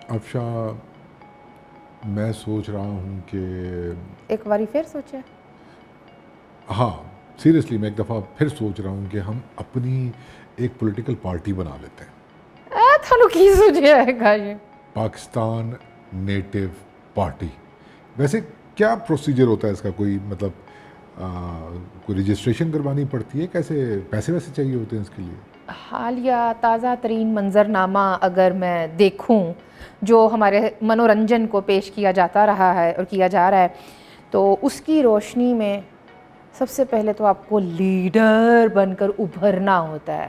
افشا میں سوچ رہا ہوں کہ ایک باری پھر سوچے. ہاں سیریسلی میں ایک دفعہ پھر سوچ رہا ہوں کہ ہم اپنی ایک پولیٹیکل پارٹی بنا لیتے ہیں. تھانوں کی سوچیا ہے گا یہ پاکستان نیٹو پارٹی. ویسے کیا پروسیجر ہوتا ہے اس کا؟ کوئی مطلب کوئی رجسٹریشن کروانی پڑتی ہے؟ کیسے پیسے ویسے چاہیے ہوتے ہیں اس کے لیے؟ حالیہ تازہ ترین منظرنامہ اگر میں دیکھوں جو ہمارے منورنجن کو پیش کیا جاتا رہا ہے اور کیا جا رہا ہے تو اس کی روشنی میں سب سے پہلے تو آپ کو لیڈر بن کر ابھرنا ہوتا ہے.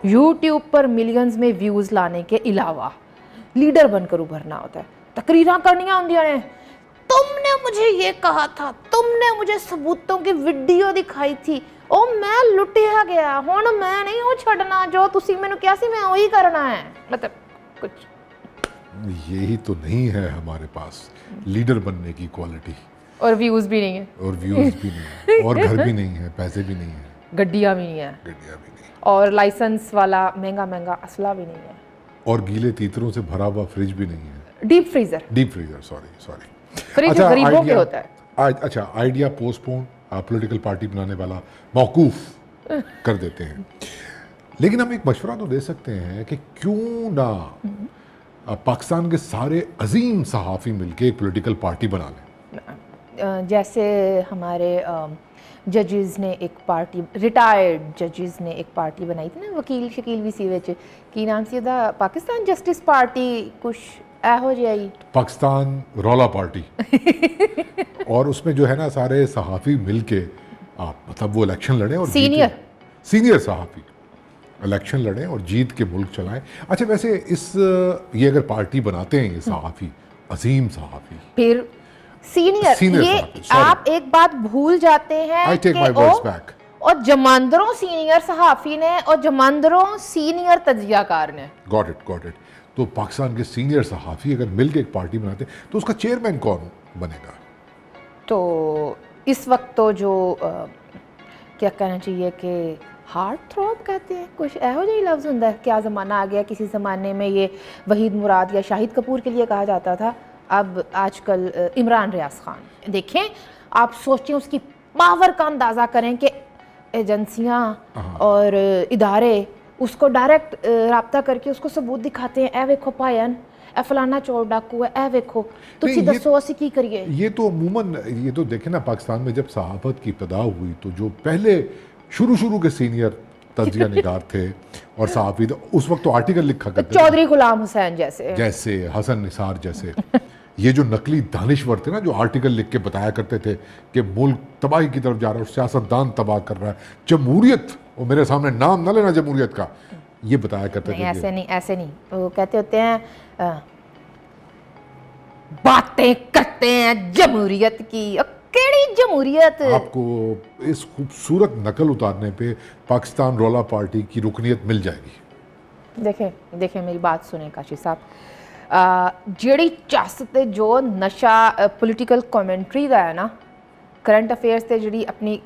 یوٹیوب پر ملینز میں ویوز لانے کے علاوہ لیڈر بن کر ابھرنا ہوتا ہے. تقریراں کرنیاں ہوندیاں نے. تم نے مجھے یہ کہا تھا, تم نے مجھے ثبوتوں کی ویڈیو دکھائی تھی, او میں لٹیا گیا ہن میں نہیں وہ چھڈنا جو تسی مینوں کیا سی میں وہی کرنا ہے. مطلب کچھ یہی تو نہیں ہے ہمارے پاس لیڈر بننے کی کوالٹی. اور ویوز بھی نہیں ہے, اور ویوز بھی نہیں ہے, اور گھر بھی نہیں ہے, پیسے بھی نہیں ہیں, گڈیاں بھی نہیں ہیں, گڈیاں بھی نہیں, اور لائسنس والا مہنگا مہنگا اسلحہ بھی نہیں ہے, اور گیلے تیتروں سے بھرا ہوا فریج بھی نہیں ہے. ڈیپ فریزر سوری فریج غریبوں کے ہوتا ہے. اچھا آئیڈیا پوسٹ پون پولیٹیکل پارٹی بنانے والا موقوف کر دیتے ہیں. لیکن ہم ایک مشورہ تو دے سکتے ہیں کہ کیوں نہ پاکستان کے سارے عظیم صحافی مل کے ایک پولیٹیکل پارٹی بنا لیں. جیسے ہمارے ججز نے ایک پارٹی, ریٹائرڈ ججز نے ایک پارٹی بنائی تھی نا, وکیل شکیل بھی سی وچ کی نام سی دا, پاکستان جسٹس پارٹی کچھ ایہو جہا ہی, پاکستان رولا پارٹی. اور اس میں جو ہے نا سارے صحافی مل کے مطلب وہ الیکشن لڑیں اور سینئر صحافی الیکشن لڑیں اور جیت کے ملک چلائیں. اچھا ویسے یہ اگر پارٹی بناتے ہیں یہ صحافی, عظیم صحافی, پھر سینئر یہ آپ ایک بات بھول جاتے ہیں کہ اور جماندروں سینئر صحافی نے اور جماندروں سینئر تجزیہ کار نے. Got it. تو پاکستان کے سینئر صحافی اگر مل کے ایک پارٹی بناتے ہیں تو اس کا چیئرمین کون بنے گا؟ تو اس وقت تو جو کیا کہنا چاہیے کہ ہارٹ تھروب کہتے ہیں, کچھ ایہو جہی لفظ ہوں ہے. کیا زمانہ آ گیا, کسی زمانے میں یہ وحید مراد یا شاہد کپور کے لیے کہا جاتا تھا, اب آج کل عمران ریاض خان. دیکھیں آپ سوچیں, اس کی پاور کا اندازہ کریں کہ ایجنسیاں اور ادارے اس کو ڈائریکٹ رابطہ کر کے اس کو ثبوت دکھاتے ہیں, اے ویکھو پائن اے فلانا چور ڈاکو ہے, اے ویکھو تسی دسو اسی کی کریے. یہ تو عموماً یہ تو دیکھیں نا پاکستان میں جب صحافت کی ابتدا ہوئی تو جو پہلے شروع کے سینئر تجزیہ نگار تھے اور صحافی اس وقت تو آرٹیکل لکھا کرتے تھے, چودھری غلام حسین جیسے حسن نثار جیسے. یہ جو نقلی دانشور تھے نا جو آرٹیکل لکھ کے بتایا کرتے تھے کہ ملک تباہی کی طرف جا رہا ہے اور سیاستدان تباہ کر رہا ہے, جمہوریت, اور میرے سامنے نام نہ لینا جمہوریت کا, یہ بتایا کرتے تھے. ایسے نہیں وہ کہتے ہوتے ہیں باتیں کرتے ہیں جمہوریت کی. کیڑی جمہوریت؟ آپ کو اس خوبصورت نقل اتارنے پہ پاکستان رولا پارٹی کی رکنیت مل جائے گی. دیکھیں میری بات سنیں کاشی صاحب, جیڑی چاست جو نشہ پولیٹیکل کامنٹری دا ہے نا, کرنٹ افیئرس تے جڑی اپنی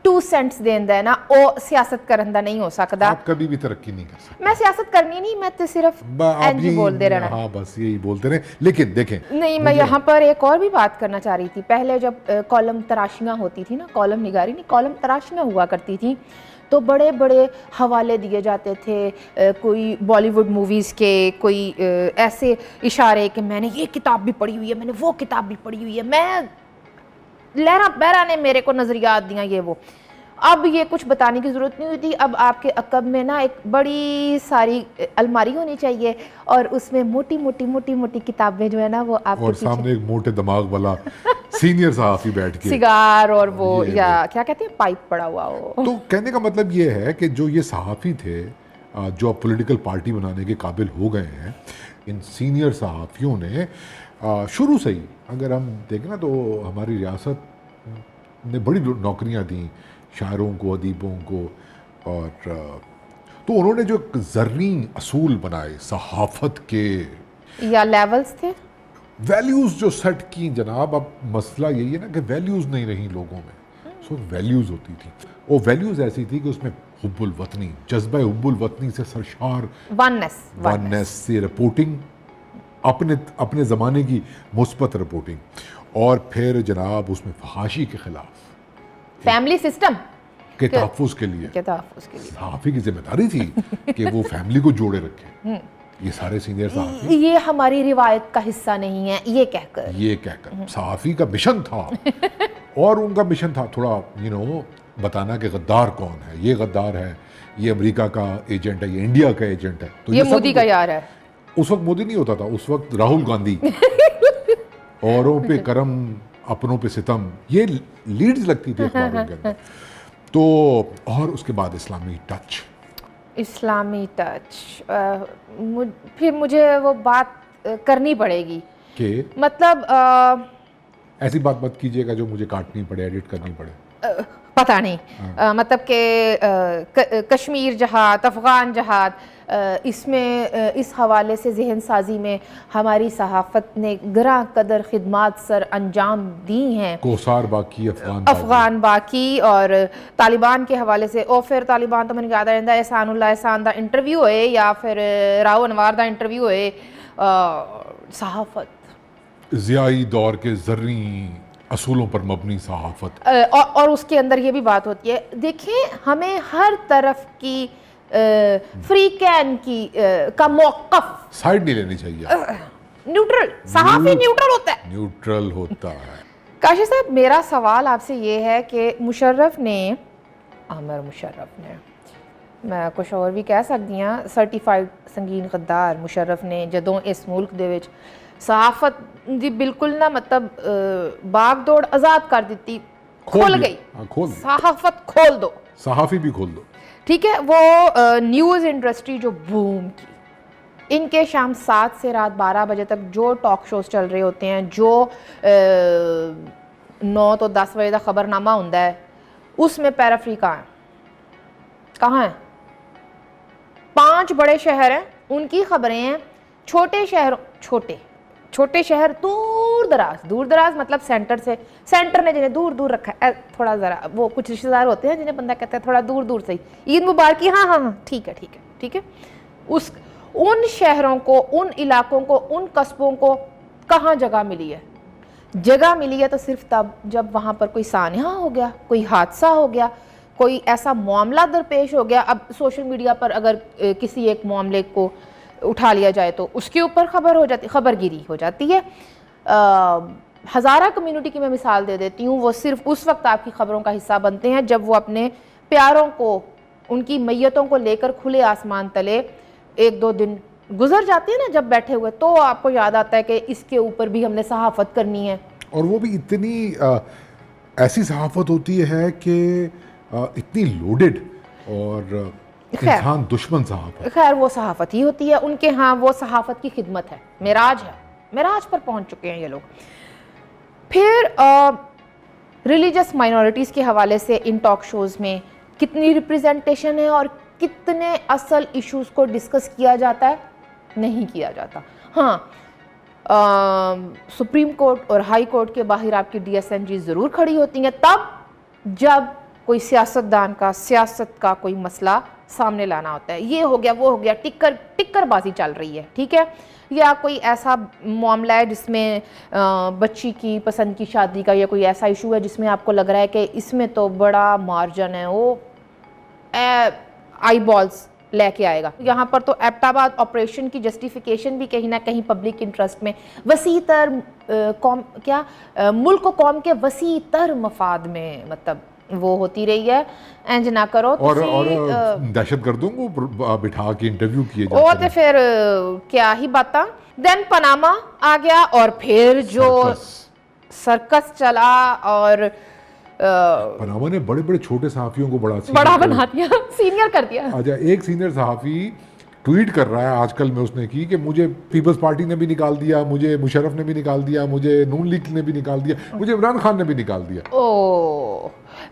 2 سینٹس دیندا ہے نا, او سیاست کرن دا نہیں ہو سکدا. آپ کبھی بھی ترقی نہیں کر سکتے. میں سیاست کرنی نہیں, میں تو صرف اینجی بولتے رہنا. ہاں بس یہی بولتے رہے. لیکن دیکھیں نہیں, میں یہاں پر ایک اور بھی بات کرنا چاہ رہی تھی. پہلے جب کالم تراشیاں ہوتی تھی نا, کالم نگاری نہیں, کالم تراشیاں ہوا کرتی تھیں, تو بڑے بڑے حوالے دیے جاتے تھے, کوئی بالی ووڈ موویز کے, کوئی ایسے اشارے کہ میں نے یہ کتاب بھی پڑھی ہوئی ہے, میں نے وہ کتاب بھی پڑھی ہوئی ہے, میں لہرا بہرا نے میرے کو نظریات دیا یہ وہ. اب یہ کچھ بتانے کی ضرورت نہیں ہوتی. اب آپ کے عقب میں نا ایک بڑی ساری الماری ہونی چاہیے اور اس میں موٹی موٹی کتابیں جو ہے نا وہ آپ, اور سامنے ایک موٹے دماغ والا سینئر صحافی بیٹھ کے سگار اور وہ یا کیا کہتے ہیں پائپ پڑا ہوا ہو. تو کہنے کا مطلب یہ ہے کہ جو یہ صحافی تھے جو اب پولیٹیکل پارٹی بنانے کے قابل ہو گئے ہیں, ان سینئر صحافیوں نے شروع سے ہی, اگر ہم دیکھیں نا تو ہماری ریاست نے بڑی نوکریاں دیں شاعروں کو, ادیبوں کو, اور تو انہوں نے جو زرین اصول بنائے صحافت کے یا لیولز تھے, ویلیوز جو سیٹ کی جناب. اب مسئلہ یہی ہے نا کہ ویلیوز نہیں رہی لوگوں میں. سو ویلیوز ہوتی تھی, وہ ویلیوز ایسی تھی کہ اس میں حب الوطنی, جذبہ حب الوطنی سے سرشار, وننس سے رپورٹنگ, اپنے زمانے کی مثبت رپورٹنگ، اور پھر جناب اس میں فحاشی کے خلاف فیملی سسٹم کے تحفظ کے لیے صحافی کی ذمہ داری تھی کہ وہ فیملی کو جوڑے رکھے. یہ سارے سینئر صحافی یہ ہماری روایت کا حصہ نہیں ہے یہ کہہ کر صحافی کا مشن تھا، اور ان کا مشن تھا تھوڑا بتانا کہ غدار کون ہے، یہ غدار ہے، یہ امریکہ کا ایجنٹ ہے، یہ انڈیا کا ایجنٹ ہے. تو یہ مودی کا یار ہے. اس وقت مودی نہیں ہوتا تھا، اس وقت راہل گاندھی. اوروں پہ کرم اپنوں پہ ستم، یہ لیڈز لگتی تھی اخباروں کے اندر. تو اور اس کے بعد اسلامی ٹچ پھر مجھے وہ بات کرنی پڑے گی کہ مطلب ایسی بات مت کیجیے گا جو مجھے کاٹنی پڑے، ایڈٹ کرنی پڑے. پتہ نہیں مطلب کہ کشمیر جہاد، افغان جہاد، اس میں اس حوالے سے ذہن سازی میں ہماری صحافت نے گراں قدر خدمات سر انجام دی ہیں. کوثار باقی، افغان باقی، اور طالبان کے حوالے سے، اور پھر طالبان تو میں نے یاد رہتا احسان اللہ احسان دا انٹرویو ہوئے یا پھر راؤ انوار دا انٹرویو ہوئے. صحافت ضیائی دور کے زرعی اصولوں پر مبنی صحافت، اور اس کے اندر یہ بھی بات ہوتی ہے، دیکھیں ہمیں ہر طرف کی فری کین کی کا موقف سائیڈ نہیں لینی چاہیے. نیوٹرل صحافی نیوٹرل ہوتا ہے. کاشف صاحب میرا سوال آپ سے یہ ہے کہ عامر مشرف نے، میں کچھ اور بھی کہہ سکتی ہاں، سرٹیفائڈ سنگین غدار مشرف نے جدوں اس ملک دے وچ صحافت دی بالکل نہ مطلب باغ دوڑ آزاد کر دیتی، کھول گئی صحافت، کھول دو، صحافی بھی کھول دو. ٹھیک ہے. وہ نیوز انڈسٹری جو بوم کی، ان کے شام 7 سے رات 12 بجے تک جو ٹاک شوز چل رہے ہوتے ہیں، جو 9 تو 10 بجے تک خبر نامہ ہوندا ہے، اس میں پیرافری کہاں ہیں؟ 5 بڑے شہر ہیں، ان کی خبریں ہیں. چھوٹے شہر دور دراز مطلب سینٹر نے جنہیں دور رکھا ہے، تھوڑا ذرا وہ کچھ رشتہ دار ہوتے ہیں جنہیں بندہ کہتا ہے تھوڑا دور سے عید مبارکی، ہاں ٹھیک ہے. ان شہروں کو، ان علاقوں کو، ان قصبوں کو کہاں جگہ ملی ہے؟ جگہ ملی ہے تو صرف تب جب وہاں پر کوئی سانحہ ہو گیا، کوئی حادثہ ہو گیا، کوئی ایسا معاملہ درپیش ہو گیا. اب سوشل میڈیا پر اگر کسی ایک معاملے کو اٹھا لیا جائے تو اس کے اوپر خبر گیری ہو جاتی ہے. ہزارہ کمیونٹی کی میں مثال دے دیتی ہوں، وہ صرف اس وقت آپ کی خبروں کا حصہ بنتے ہیں جب وہ اپنے پیاروں کو، ان کی میتوں کو لے کر کھلے آسمان تلے 1-2 دن گزر جاتے ہیں نا جب بیٹھے ہوئے، تو آپ کو یاد آتا ہے کہ اس کے اوپر بھی ہم نے صحافت کرنی ہے. اور وہ بھی اتنی ایسی صحافت ہوتی ہے کہ اتنی لوڈڈ اور انسان دشمن صحافت. خیر وہ صحافت ہی ہوتی ہے ان کے ہاں، وہ صحافت کی خدمت ہے، معراج پر پہنچ چکے ہیں یہ لوگ. پھر ریلیجس مائنورٹیز کے حوالے سے ان ٹاک شوز میں کتنی ریپریزنٹیشن ہے اور کتنے اصل ایشوز کو ڈسکس کیا جاتا ہے؟ نہیں کیا جاتا. ہاں سپریم کورٹ اور ہائی کورٹ کے باہر آپ کی DSNG ضرور کھڑی ہوتی ہیں تب جب کوئی سیاستدان کا، سیاست کا کوئی مسئلہ سامنے لانا ہوتا ہے. یہ ہو گیا، وہ ہو گیا، ٹکر بازی چل رہی ہے، ٹھیک ہے، یا کوئی ایسا معاملہ ہے جس میں بچی کی پسند کی شادی کا، یا کوئی ایسا ایشو ہے جس میں آپ کو لگ رہا ہے کہ اس میں تو بڑا مارجن ہے، وہ آئی بالز لے کے آئے گا. یہاں پر تو ایبٹ آباد آپریشن کی جسٹیفیکیشن بھی کہیں نہ کہیں پبلک انٹرسٹ میں وسیع تر ملک و قوم کے وسیع تر مفاد میں مطلب وہ ہوتی رہی ہے. اینج نہ کرو اور دہشت گردوں کو بٹھا کے انٹرویو کیے جاتے ہیں، اور پھر کیا ہی باتاں. دین پاناما آ گیا، اور پھر جو سرکس چلا، اور پاناما نے بڑے چھوٹے صحافیوں کو بڑا بنا دیا، سینئر کر دیا. اچھا، ایک سینئر صحافی ٹویٹ کر رہا ہے آج کل میں، اس نے کی کہ مجھے پیپلز پارٹی نے بھی نکال دیا، مجھے مشرف نے بھی نکال دیا، مجھے نون لیگ نے بھی نکال دیا، مجھے عمران خان نے بھی نکال دیا.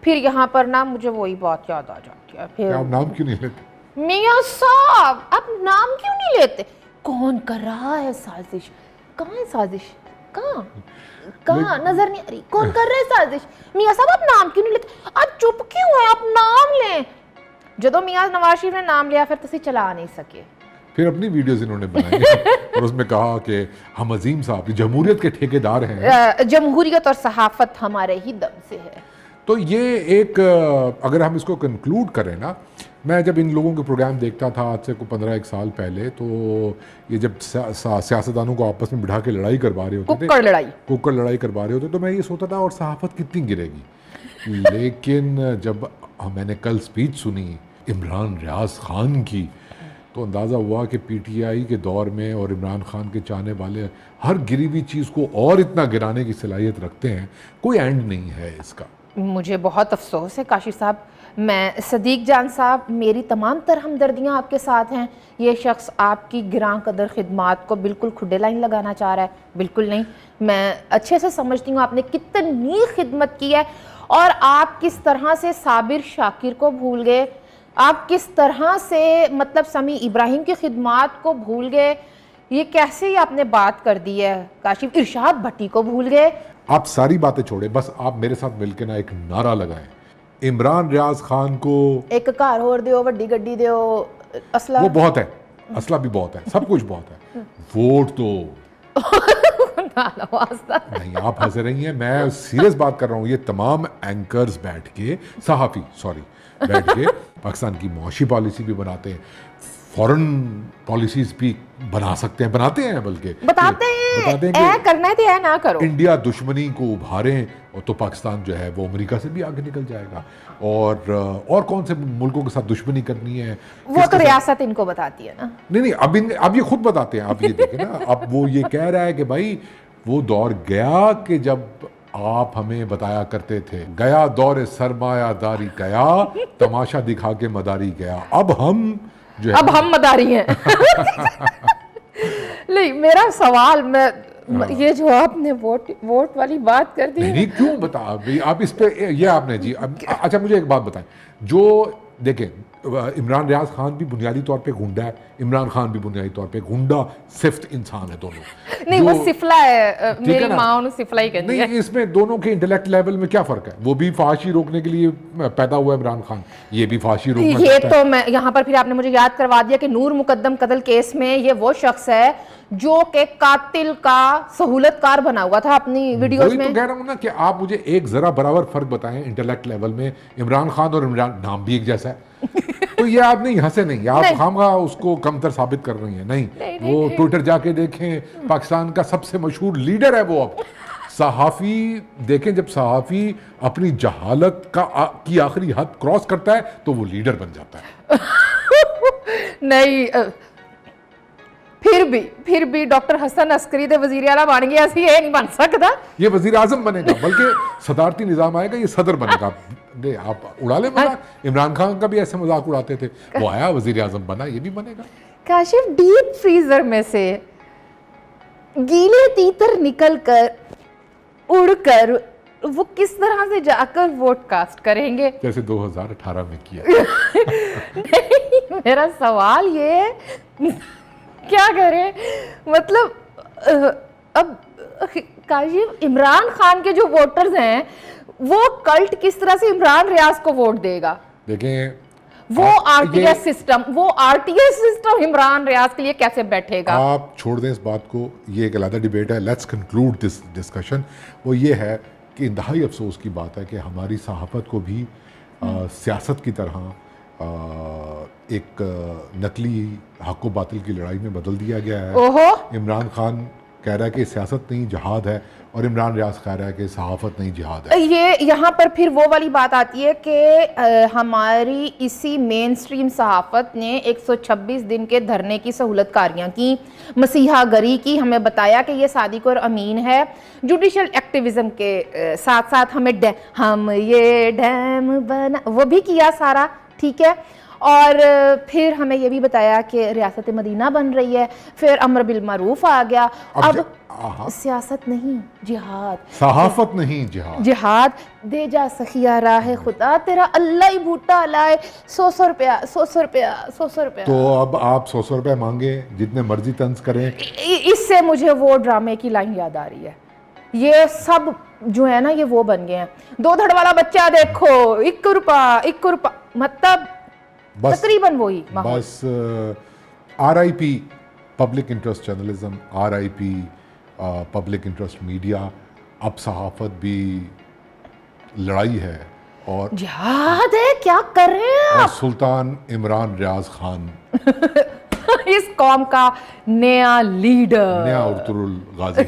پھر یہاں پر نا مجھے وہی بات یاد آ جاتی ہے. پھر آپ نام کیوں نہیں لیتے؟ میاں صاحب آپ نام کیوں نہیں لیتے؟ کون کر رہا ہے سازش؟ کہاں ہے سازش؟ کہاں نظر نہیں آ رہی؟ کون کر رہا ہے سازش؟ میاں صاحب آپ نام کیوں نہیں لیتے؟ آپ چپ کیوں ہیں؟ آپ نام لیں. جدو میاں نواز شریف نے نام لیا پھر تسی چلا نہیں سکے. پھر اپنی ویڈیوز انہوں نے بنائی اور اس میں کہا کہ ہم عظیم صاحب جمہوریت کے ٹھیکیدار ہیں، جمہوریت اور صحافت ہمارے ہی دم سے ہے. تو یہ ایک اگر ہم اس کو کنکلوڈ کریں نا، میں جب ان لوگوں کے پروگرام دیکھتا تھا آج سے 15 سال پہلے، تو یہ جب سیاستدانوں کو آپس میں بٹھا کے لڑائی کروا رہے ہوتے تھے، ککڑ لڑائی کروا رہے ہوتے، تو میں یہ سوچتا تھا اور صحافت کتنی گرے گی. لیکن جب میں نے کل سپیچ سنی عمران ریاض خان کی، تو اندازہ ہوا کہ پی ٹی آئی کے دور میں اور عمران خان کے چاہنے والے ہر گری ہوئی چیز کو اور اتنا گرانے کی صلاحیت رکھتے ہیں، کوئی اینڈ نہیں ہے اس کا. مجھے بہت افسوس ہے کاشف صاحب. میں صدیق جان صاحب، میری تمام تر ہمدردیاں آپ کے ساتھ ہیں. یہ شخص آپ کی گراں قدر خدمات کو بالکل کھڈے لائن لگانا چاہ رہا ہے، بالکل نہیں. میں اچھے سے سمجھتی ہوں آپ نے کتنی خدمت کی ہے، اور آپ کس طرح سے صابر شاکر کو بھول گئے، آپ کس طرح سے مطلب سمیع ابراہیم کی خدمات کو بھول گئے. یہ کیسے ہی آپ نے بات کر دی ہے کاشف، ارشاد بھٹی کو بھول گئے. آپ ساری باتیں چھوڑیں، بس آپ میرے ساتھ مل کے نا ایک نعرہ لگائیں، عمران ریاض خان کو ایک گھر ہور دیو، وڈی گڈی دیو، اسلحہ. وہ بہت ہے، اسلحہ بھی بہت ہے، سب کچھ بہت ہے، ووٹ تو نہیں. آپ ہنس رہی ہیں، میں سیریس بات کر رہا ہوں. یہ تمام اینکرز بیٹھ کے، صحافی بیٹھ کے پاکستان کی معاشی پالیسی بھی بناتے ہیں، فورن پالیسیز بھی بنا سکتے ہیں، بناتے ہیں، بلکہ بتاتے ہیں اے کرنا ہے تو اے نہ کرو. انڈیا دشمنی کو ابھاریں اور تو پاکستان جو ہے وہ امریکہ سے بھی آگے نکل جائے گا. اور کون سے ملکوں کے ساتھ دشمنی کرنی ہے وہ تو ریاست ان کو بتاتی ہے نا. نہیں، اب یہ خود بتاتے ہیں. اب یہ دیکھیں نا، اب وہ یہ کہہ رہا ہے کہ بھائی وہ دور گیا کہ جب آپ ہمیں بتایا کرتے تھے، گیا دور سرمایہ داری گیا، تماشا دکھا کے مداری گیا. اب ہم جو ہے اب ہم مداری ہیں. نہیں، میرا سوال، میں یہ جو آپ نے ووٹ والی بات کر دی، نہیں کیوں بتا آپ اس پہ یہ آپ نے جی. اچھا مجھے ایک بات بتائیں، جو دیکھیں عمران ریاض خان بھی بنیادی طور پہ گنڈا ہے، عمران خان بھی بنیادی طور پہ گنڈا صفت انسان ہے دونوں. نہیں وہ سفلا ہے، میری ماں انہوں سفلا ہی کہتی ہے. نہیں، اس میں دونوں کے انٹلیکٹ لیول میں کیا فرق ہے؟ وہ بھی فحاشی روکنے کے لیے پیدا ہوا ہے عمران خان، یہ بھی فحاشی روکنا چاہتا ہے. یہ تو میں یہاں پر پھر آپ نے مجھے یاد کروا دیا کہ نور مقدم قتل کیس میں یہ وہ شخص ہے جو کہ قاتل کا سہولت کار بنا ہوا تھا اپنی ویڈیوز میں. وہی تو کہہ رہا ہوں نا کہ آپ مجھے ایک ذرا برابر فرق بتائیں انٹلیکٹ لیول میں. عمران خان اور عمران نام بھی ایک جیسا ہے، تو یہ آپ نہیں ہنسے نہیں، آپ خامخواہ اس کو کمتر ثابت کر رہی ہیں. نہیں، وہ ٹویٹر جا کے دیکھیں، پاکستان کا سب سے مشہور لیڈر ہے وہ. اب صحافی دیکھیں، جب صحافی اپنی جہالت کی آخری حد کراس کرتا ہے تو وہ لیڈر بن جاتا ہے. نہیں، پھر بھی ڈاکٹر حسن عسکری دے وزیر اعلیٰ بن گیا سی، یہ نہیں بن سکتا. یہ وزیر اعظم بنے گا، بلکہ صدارتی نظام آئے گا، یہ صدر بنے گا. آپ اڑا لیں مذاق. عمران خان کا بھی ایسے مذاق اڑاتے تھے، وہ آیا وزیر اعظم بنا، یہ بھی بنے گا. کاشف، ڈیپ فریزر میں سے گیلے تیتر نکل کر اڑ کر وہ کس طرح سے جا کر ووٹ کاسٹ کریں گے؟ جیسے 2018 میں کیا. نہیں، میرا سوال یہ ہے کیا کریں، مطلب اب کاشف عمران خان کے جو ووٹرز ہیں وہ کلٹ کس طرح سے عمران ریاض کو ووٹ دے گا؟ دیکھیں وہ R T S system Imran Riaz کے لیے کیسے بیٹھے گا؟ آپ چھوڑ دیں اس بات کو، یہ ایک علیحدہ ڈیبیٹ ہے. Let's conclude this discussion. وہ یہ ہے کہ انتہائی افسوس کی بات ہے کہ ہماری صحافت کو بھی سیاست کی طرح ایک نقلی حق و باطل کی لڑائی میں بدل دیا گیا ہے. عمران خان کہہ رہا ہے کہ سیاست نہیں جہاد ہے، اور عمران ریاض کہہ رہا ہے کہ صحافت نہیں جہاد ہے. یہ یہاں پر پھر وہ والی بات آتی ہے کہ ہماری اسی مین سٹریم صحافت نے 126 دن کے دھرنے کی سہولت کاریاں کی، مسیحا گری کی، ہمیں بتایا کہ یہ صادق اور امین ہے. جوڈیشل ایکٹیویزم کے ساتھ ساتھ ہم یہ ڈیم بنا وہ بھی کیا سارا، ٹھیک ہے. اور پھر ہمیں یہ بھی بتایا کہ ریاست مدینہ بن رہی ہے، پھر امر بالمعروف آ گیا. اب سیاست نہیں جہاد، صحافت نہیں جہاد. جہاد دے جا سخیا راہ خدا تیرا اللہ ہی بوٹا لائے 100 روپیہ. تو اب آپ 100 روپے مانگے، جتنے مرضی طنز کریں. اس سے مجھے وہ ڈرامے کی لائن یاد آ رہی ہے. یہ سب جو ہے نا یہ وہ بن گئے ہیں. 2 دھڑ والا بچہ دیکھو 1 روپیہ، مطلب تقریباً وہی. بس RIP public interest journalism, RIP public interest media. اب صحافت بھی لڑائی ہے, اور جہاد ہے, کیا کر رہے ہیں آپ؟ سلطان عمران ریاض خان اس قوم کا نیا لیڈر, نیا ارطغرل غازی